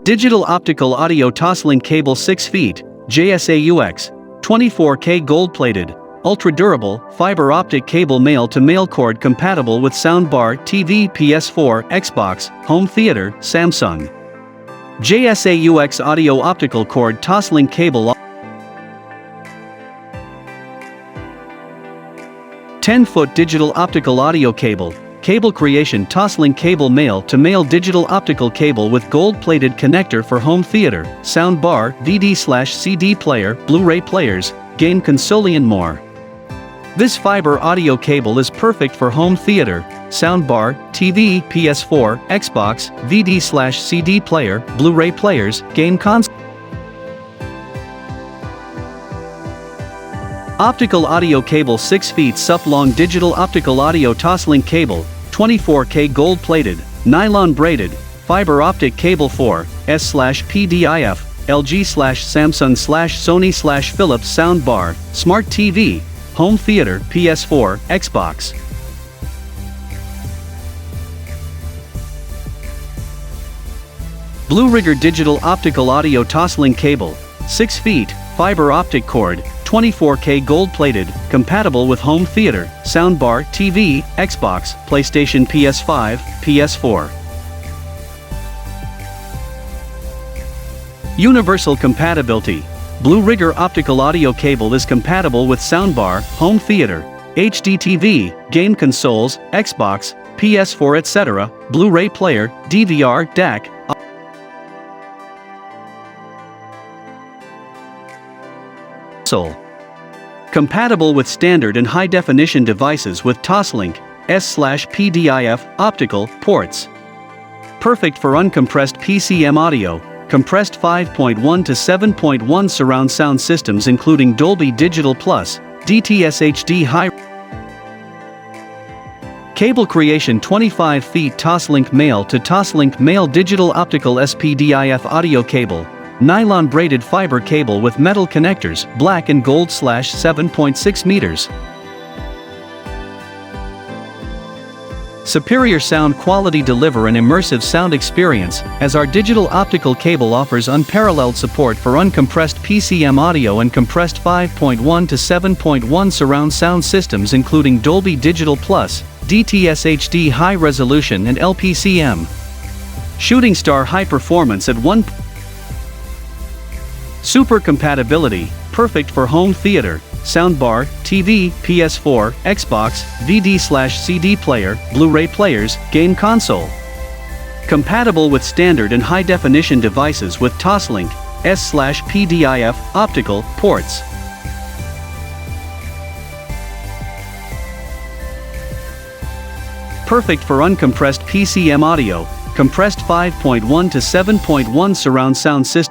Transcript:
Digital optical audio Toslink cable 6 feet, JSAUX, 24K gold-plated, ultra-durable, fiber optic cable male-to-male cord compatible with soundbar, TV, PS4, Xbox, home theater, Samsung. JSAUX audio optical cord Toslink cable 10-foot digital optical audio cable, CableCreation Toslink cable male-to-male digital optical cable with gold-plated connector for home theater, soundbar, DVD/CD player, Blu-ray players, game console and more. This fiber audio cable is perfect for home theater, soundbar, TV, PS4, Xbox, DVD/CD player, Blu-ray players, game console. Optical audio cable 6 feet sup-long digital optical audio Toslink cable, 24K gold-plated, nylon braided, fiber optic cable for S/PDIF, LG/Samsung/Sony/Philips soundbar, smart TV, home theater, PS4, Xbox. BlueRigger digital optical audio Toslink cable, 6 feet, fiber optic cord, 24K gold-plated, compatible with home theater, soundbar, TV, Xbox, PlayStation, PS5, PS4. Universal compatibility. BlueRigger optical audio cable is compatible with soundbar, home theater, HD TV, game consoles, Xbox, PS4 etc., Blu-ray player, DVR, DAC. Compatible with standard and high-definition devices with Toslink, S/PDIF, optical, ports. Perfect for uncompressed PCM audio, compressed 5.1 to 7.1 surround sound systems including Dolby Digital Plus, DTS HD High. CableCreation 25 feet Toslink male to Toslink male digital optical SPDIF audio cable. Nylon braided fiber cable with metal connectors, black and gold /7.6 meters. Superior sound quality deliver an immersive sound experience, as our digital optical cable offers unparalleled support for uncompressed PCM audio and compressed 5.1 to 7.1 surround sound systems including Dolby Digital Plus, DTS HD High Resolution and LPCM. Shooting Star High Performance at 1. Super compatibility, perfect for home theater, soundbar, TV, PS4, Xbox, DVD/CD player, Blu-ray players, game console. Compatible with standard and high-definition devices with Toslink, S/PDIF, optical, ports. Perfect for uncompressed PCM audio, compressed 5.1 to 7.1 surround sound system.